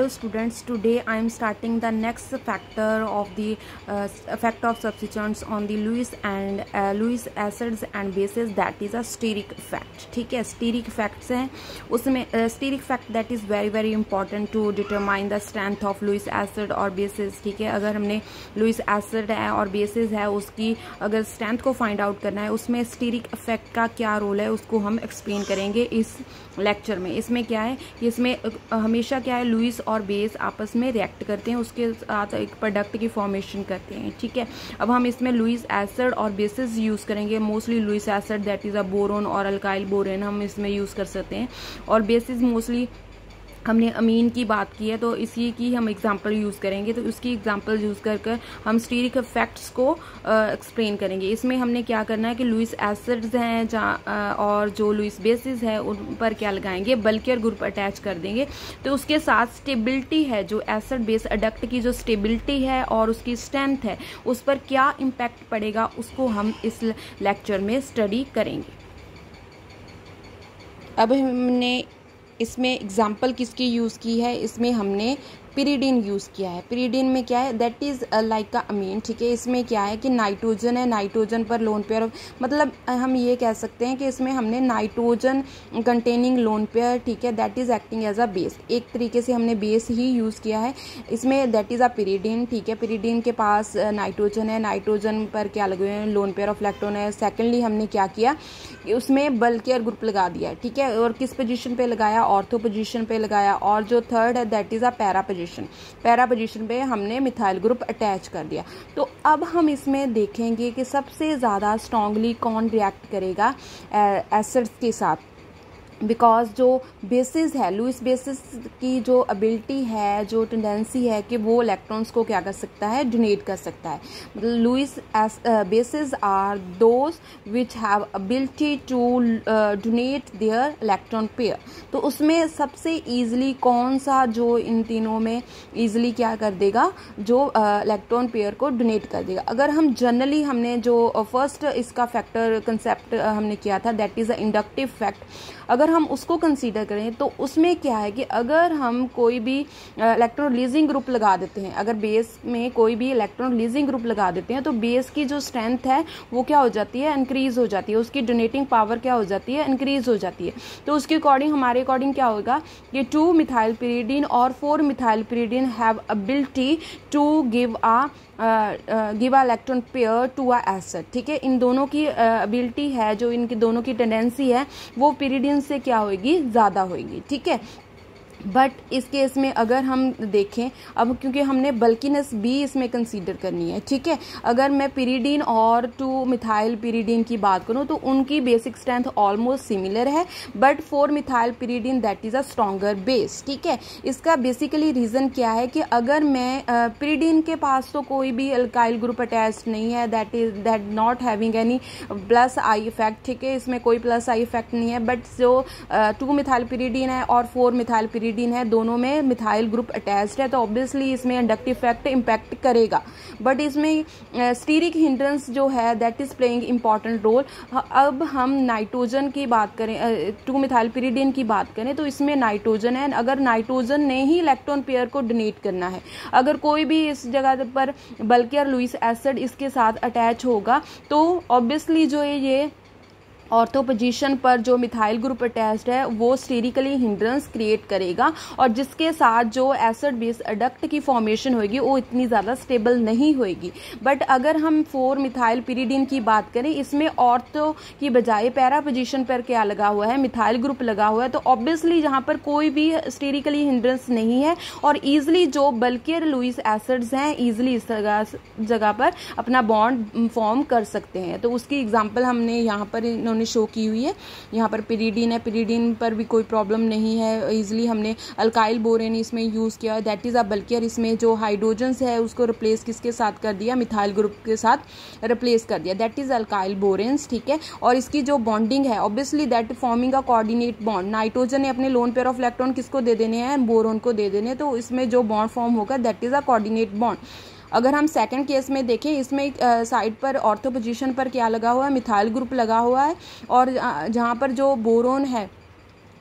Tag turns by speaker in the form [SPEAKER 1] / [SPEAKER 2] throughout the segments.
[SPEAKER 1] Hello students, today I am starting the next factor of the effect of substituents on the Lewis acids and bases, that is a steric effect. ठीक है, steric effects हैं उसमें steric effect that is very important to determine the strength of Lewis acid और bases. ठीक है, अगर हमने Lewis acid है और bases है उसकी अगर strength को find out करना है, उसमें steric effect का क्या रोल है उसको हम explain करेंगे इस लेक्चर में. इसमें क्या है, इसमें हमेशा क्या है, लुइस और बेस आपस में रिएक्ट करते हैं, उसके साथ एक प्रोडक्ट की फॉर्मेशन करते हैं. ठीक है, अब हम इसमें लुइस एसिड और बेसिस यूज़ करेंगे. Mostly Lewis acid that is a boron और अल्काइल बोरेन हम इसमें यूज़ कर सकते हैं, और बेसिस मोस्टली हमने अमीन की बात की है तो इसी की हम एग्जांपल यूज़ करेंगे. तो उसकी एग्जांपल यूज़ कर हम स्टीरिक इफेक्ट्स को एक्सप्लेन करेंगे. इसमें हमने क्या करना है कि लुइस एसिड्स हैं और जो लुइस बेसिस है उन पर क्या लगाएंगे, बल्कियर ग्रुप अटैच कर देंगे. तो उसके साथ स्टेबिलिटी है, जो एसिड बेस अडक्ट की जो स्टेबिलिटी है और उसकी स्ट्रेंथ है उस पर क्या इम्पैक्ट पड़ेगा उसको हम इस लेक्चर में स्टडी करेंगे. अब हमने इसमें एग्जाम्पल किसकी यूज़ की है, इसमें हमने पिरीडीन यूज़ किया है. पिरीडीन में क्या है, दैट इज़ लाइक अ अमीन. ठीक है, इसमें क्या है कि नाइट्रोजन है, नाइट्रोजन पर लोन पेयर, मतलब हम ये कह सकते हैं कि इसमें हमने नाइट्रोजन कंटेनिंग लोन पेयर, ठीक है, that is acting as a base. एक तरीके से हमने बेस ही यूज़ किया है इसमें, दैट इज़ अ पिरीडीन. ठीक है, पिरीडीन के पास नाइट्रोजन है, नाइट्रोजन पर क्या लगे हुए हैं, लोन पेयर ऑफ इलेक्ट्रॉन है. सेकेंडली हमने क्या किया कि उसमें बल्कियर ग्रुप लगा दिया. ठीक है, और किस पोजीशन पे लगाया, ऑर्थो पोजीशन पे लगाया. और जो थर्ड है that is a para position पे हमने मिथाइल ग्रुप अटैच कर दिया. तो अब हम इसमें देखेंगे कि सबसे ज़्यादा स्ट्रांगली कौन रिएक्ट करेगा एसिड्स के साथ. बिकॉज जो बेसिस है, लुइस बेसिस की जो एबिलिटी है, जो टेंडेंसी है कि वो इलेक्ट्रॉन्स को क्या कर सकता है, डोनेट कर सकता है. मतलब Lewis bases are those which have ability to donate their electron pair. तो उसमें सबसे ईजिली कौन सा जो इन तीनों में ईजिली क्या कर देगा, जो इलेक्ट्रॉन पेयर को डोनेट कर देगा. अगर हम जनरली हमने जो फर्स्ट इसका फैक्टर कंसेप्ट हमने किया था that is a inductive fact, अगर हम उसको कंसीडर करें तो उसमें क्या है कि अगर हम कोई भी इलेक्ट्रॉन रिलीजिंग ग्रुप लगा देते हैं, अगर बेस में कोई भी इलेक्ट्रॉन रिलीजिंग ग्रुप लगा देते हैं तो बेस की जो स्ट्रेंथ है वो क्या हो जाती है, इंक्रीज हो जाती है. उसकी डोनेटिंग पावर क्या हो जाती है, इंक्रीज हो जाती है. तो उसके अकॉर्डिंग हमारे अकॉर्डिंग क्या होगा कि 2 मिथाइल पिरीडीन और 4 methyl pyridine have ability to give a electron pair to a acid. ठीक है, इन दोनों की एबिलिटी है, जो इनकी दोनों की टेंडेंसी है वो पिरीडीन से क्या होगी, ज़्यादा होगी. ठीक है, बट इस केस में अगर हम देखें, अब क्योंकि हमने बल्किनेस भी इसमें कंसीडर करनी है. ठीक है, अगर मैं पिरीडीन और 2 मिथाइल पिरीडीन की बात करूं तो उनकी बेसिक स्ट्रेंथ ऑलमोस्ट सिमिलर है, but 4 methyl pyridine that is a stronger base. ठीक है, इसका बेसिकली रीज़न क्या है कि अगर मैं पिरीडीन के पास तो कोई भी अल्काइल ग्रुप अटैच नहीं है, that not having any plus I effect. ठीक है, इसमें कोई प्लस आई इफेक्ट नहीं है, बट जो 2 मिथाइल पिरीडीन है और 4 मिथाइल पिरीडीन है, दोनों में मिथाइल ग्रुप अटैच्ड है, तो ऑब्वियसली इसमें इंडक्टिव इफेक्ट इम्पैक्ट करेगा. बट इसमें स्टीरिक हिंड्रेंस जो है that is playing important role. अब हम नाइट्रोजन की बात करें, 2 मिथाइल पिरीडीन की बात करें तो इसमें नाइट्रोजन है. अगर नाइट्रोजन ने ही इलेक्ट्रॉन पेयर को डोनेट करना है, अगर कोई भी इस जगह पर बल्कियर लुइस एसिड इसके साथ अटैच होगा तो ऑब्वियसली जो ये ऑर्थो पोजीशन पर जो मिथाइल ग्रुप अटैच्ड है वो स्टेरिकली हिंड्रेंस क्रिएट करेगा, और जिसके साथ जो एसिड बेस अडक्ट की फॉर्मेशन होगी वो इतनी ज़्यादा स्टेबल नहीं होगी. बट अगर हम 4 मिथाइल पिरीडीन की बात करें, इसमें ऑर्थो की बजाय पैरा पोजीशन पर क्या लगा हुआ है, मिथाइल ग्रुप लगा हुआ है. तो ऑब्वियसली जहाँ पर कोई भी स्टेरिकली हिंड्रेंस नहीं है और ईजिली जो बल्कियर लुइस एसिड्स हैं ईजिली इस जगह पर अपना बॉन्ड फॉर्म कर सकते हैं. तो उसकी एग्जाम्पल हमने यहाँ पर शो की हुई है. यहाँ पर पिरीडीन है, पिरीडीन पर भी कोई प्रॉब्लम नहीं है, इजीली हमने अल्काइल बोरेन इसमें यूज़ किया है, दैट इज़ अ बल्कियर. इसमें जो हाइड्रोजन्स है उसको रिप्लेस किसके साथ कर दिया, मिथाइल ग्रुप के साथ रिप्लेस कर दिया, दैट इज़ अल्काइल बोरेन्स. ठीक है, और इसकी जो बॉन्डिंग है obviously that forming a coordinate bond. Nitrogen ने अपने लोन पेयर ऑफ इलेक्ट्रॉन किसको दे देने हैं, बोरोन को दे देने, तो इसमें जो बॉन्ड फॉर्म होगा that is a coordinate bond. अगर हम सेकंड केस में देखें, इसमें साइड पर ऑर्थो पोजीशन पर क्या लगा हुआ है, मिथाइल ग्रुप लगा हुआ है, और जहाँ पर जो बोरोन है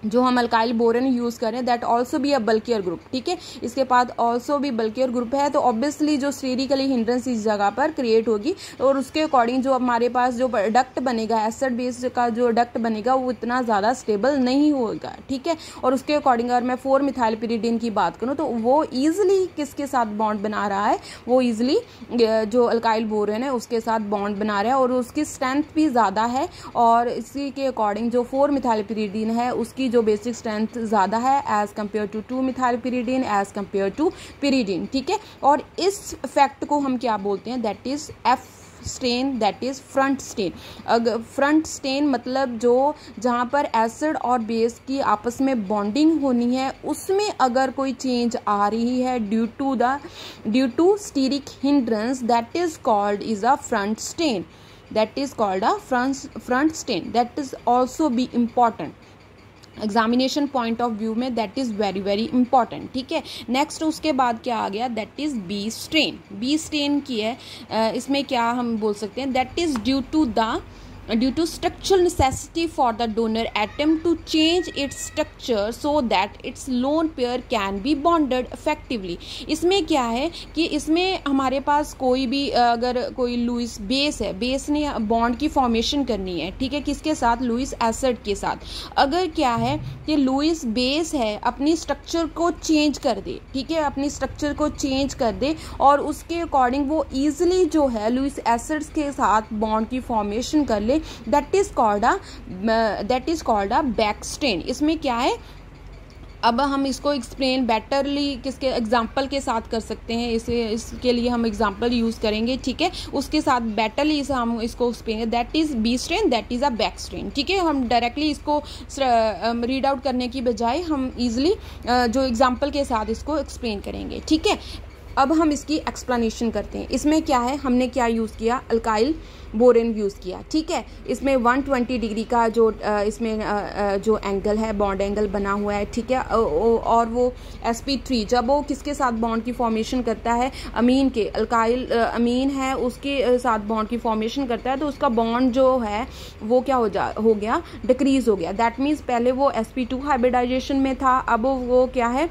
[SPEAKER 1] जो हम अल्काइल बोरेन यूज़ करें that also be a bulkier group, ठीक है, इसके बाद ऑल्सो भी बल्कियर ग्रुप है, तो ऑब्वियसली जो स्टेरिकली हिंड्रेंस इस जगह पर क्रिएट होगी और उसके अकॉर्डिंग जो हमारे पास जो डक्ट बनेगा, एसिड बेस का जो डक्ट बनेगा वो इतना ज़्यादा स्टेबल नहीं होगा, ठीक है। और उसके अकॉर्डिंग अगर मैं 4 मिथाइल पिरिडीन की बात करूँ तो वो ईजिली किसके साथ बॉन्ड बना रहा है, वो ईजिली जो अल्काइल बोरेन है उसके साथ बॉन्ड बना रहा है और उसकी स्ट्रेंथ भी ज़्यादा है, और इसी के अकॉर्डिंग जो 4 मिथाइल पिरिडीन है उसकी जो बेसिक स्ट्रेंथ ज़्यादा है as compare to 2 methyl pyridine as compare to pyridine, ठीक है। और इस फैक्ट को हम क्या बोलते हैं, that is F strain, that is front strain. अगर फ्रंट स्टेन मतलब जो जहाँ पर एसिड और बेस की आपस में बॉन्डिंग होनी है उसमें अगर कोई चेंज आ रही है due to steric hindrance, that is called is a front strain, that is called a front strain, that is also be important examination point of view में, that is very very important, ठीक है। Next उसके बाद क्या आ गया, that is B strain. B strain की है, इसमें क्या हम बोल सकते हैं, that is due to structural necessity for the donor atom to change its structure so that its lone pair can be bonded effectively। इसमें क्या है कि इसमें हमारे पास कोई भी अगर कोई लुईस बेस है, बेस ने बॉन्ड की फॉर्मेशन करनी है, ठीक है, किसके साथ, लुईस एसिड के साथ। अगर क्या है कि लुईस बेस है अपनी स्ट्रक्चर को चेंज कर दे, ठीक है, अपनी स्ट्रक्चर को चेंज कर दे और उसके अकॉर्डिंग वो ईजिली जो है लुईस एसिड्स के साथ बॉन्ड की फॉर्मेशन कर ले, that is called a back strain. इसमें क्या है, अब हम इसको एक्सप्लेन बेटरली किसके एग्जाम्पल के साथ कर सकते हैं, इसके लिए हम एग्जाम्पल यूज़ करेंगे, ठीक है, उसके साथ बेटरली हम इसको explain, that is B strain, that is a back strain, ठीक है। हम डायरेक्टली इसको रीड आउट करने की बजाय हम ईजिली जो एग्जाम्पल के साथ इसको एक्सप्लेन करेंगे, ठीक है। अब हम इसकी एक्सप्लेनेशन करते हैं। इसमें क्या है, हमने क्या यूज़ किया, अल्काइल बोरेन यूज़ किया, ठीक है। इसमें 120 डिग्री का जो इसमें जो एंगल है, बॉन्ड एंगल बना हुआ है, ठीक है। और वो sp3 जब वो किसके साथ बॉन्ड की फॉर्मेशन करता है, अमीन के, अल्काइल अमीन है उसके साथ बॉन्ड की फॉर्मेशन करता है, तो उसका बॉन्ड जो है वो क्या हो गया, डिक्रीज हो गया। दैट मीन्स पहले वो sp2 हाइब्रिडाइजेशन में था, अब वो क्या है,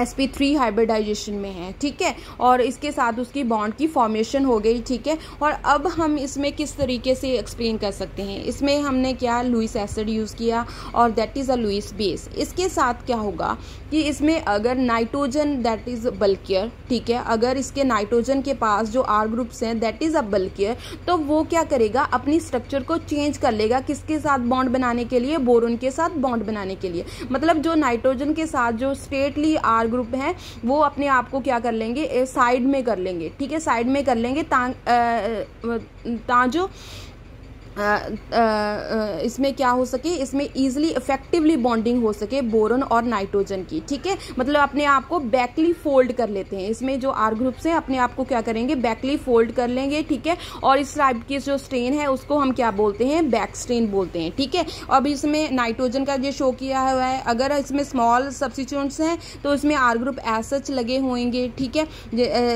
[SPEAKER 1] sp3 हाइब्रिडाइजेशन में है, ठीक है, और इसके साथ उसकी बॉन्ड की फॉर्मेशन हो गई, ठीक है। और अब हम इसमें किस तरीके से एक्सप्लेन कर सकते हैं, इसमें हमने क्या, लुईस एसिड यूज़ किया और that is a Lewis base. इसके साथ क्या होगा कि इसमें अगर नाइट्रोजन दैट इज़ बल्कियर, ठीक है, अगर इसके नाइट्रोजन के पास जो R ग्रुप्स हैं दैट इज़ अ बल्कियर, तो वो क्या करेगा, अपनी स्ट्रक्चर को चेंज कर लेगा, किसके साथ बॉन्ड बनाने के लिए, बोरोन के साथ बॉन्ड बनाने के लिए। मतलब जो नाइट्रोजन के साथ जो स्ट्रेटली R ग्रुप है वो अपने आप को क्या कर लेंगे, साइड में कर लेंगे, ठीक है, साइड में कर लेंगे जो इसमें क्या हो सके, इसमें इजीली इफेक्टिवली बॉन्डिंग हो सके बोरोन और नाइट्रोजन की, ठीक है। मतलब अपने आप को बैकली फोल्ड कर लेते हैं, इसमें जो R ग्रुप्स हैं अपने आप को क्या करेंगे, बैकली फोल्ड कर लेंगे, ठीक है। और इस टाइप की जो स्ट्रेन है उसको हम क्या बोलते हैं, बैक स्ट्रेन बोलते हैं, ठीक है। अब इसमें नाइट्रोजन का जो शो किया हुआ है, अगर इसमें स्मॉल सब्स्टिट्यूएंट्स हैं तो इसमें R ग्रुप एज सच लगे होंगे, ठीक है,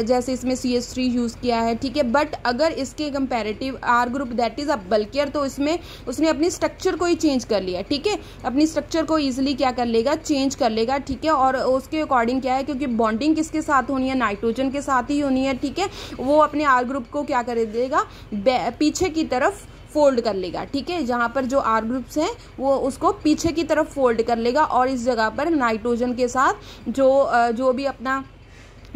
[SPEAKER 1] जैसे इसमें CH3 यूज़ किया है, ठीक है। बट अगर इसके comparative R group that is a bulkier, तो इसमें उसने अपनी स्ट्रक्चर को ही चेंज कर लिया, ठीक है, अपनी स्ट्रक्चर को इजीली क्या कर लेगा, चेंज कर लेगा, ठीक है। और उसके अकॉर्डिंग क्या है, क्योंकि बॉन्डिंग किसके साथ होनी है, नाइट्रोजन के साथ ही होनी है, ठीक है, वो अपने R ग्रुप को क्या कर देगा, पीछे की तरफ फोल्ड कर लेगा, ठीक है, जहाँ पर जो R ग्रुप्स हैं वो उसको पीछे की तरफ फोल्ड कर लेगा और इस जगह पर नाइट्रोजन के साथ जो भी अपना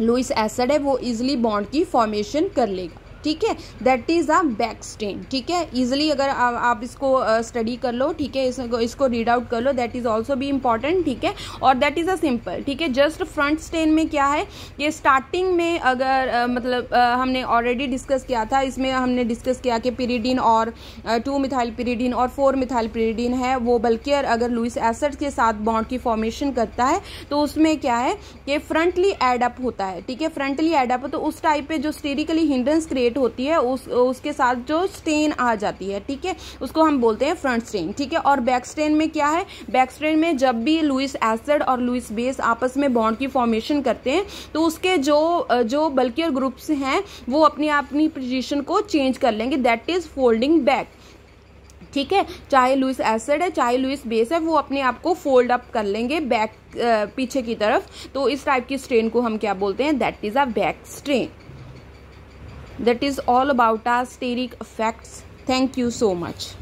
[SPEAKER 1] लुईस एसिड है वो इजीली बॉन्ड की फॉर्मेशन कर लेगा, ठीक है। That is a back strain, ठीक है। इजीली अगर आप इसको स्टडी कर लो, ठीक है, इसको रीड आउट कर लो, दैट इज़ ऑल्सो भी इम्पॉर्टेंट, ठीक है। और दैट इज़ अ सिंपल, ठीक है। जस्ट फ्रंट स्ट्रेन में क्या है कि स्टार्टिंग में अगर मतलब हमने ऑलरेडी डिस्कस किया था, इसमें हमने डिस्कस किया कि पिरिडीन और 2 मिथाइल पिरिडीन और 4 मिथाइल पिरिडीन है वो बल्कियर अगर लुईस एसिड के साथ बॉन्ड की फॉर्मेशन करता है तो उसमें क्या है कि फ्रंटली एड अप होता है, ठीक है, फ्रंटली एड अप, तो उस टाइप पे जो स्टेरिकली हिंड्रेंस क्रिएट होती है उसके साथ जो स्ट्रेन आ जाती है, ठीक है, उसको हम बोलते हैं फ्रंट स्ट्रेन, ठीक है। और बैक स्ट्रेन में क्या है, बैक स्ट्रेन में जब भी लुईस एसिड और लुईस बेस आपस में बॉन्ड की फॉर्मेशन करते हैं तो उसके जो बल्कियर ग्रुप्स हैं वो अपनी पोजीशन को चेंज कर लेंगे, दैट इज फोल्डिंग बैक, ठीक है। चाहे लुईस एसिड है चाहे लुईस बेस है, वो अपने आप को फोल्ड अप कर लेंगे बैक पीछे की तरफ, तो इस टाइप की स्ट्रेन को हम क्या बोलते हैं, that is a back strain. That is all about our steric effects. Thank you so much.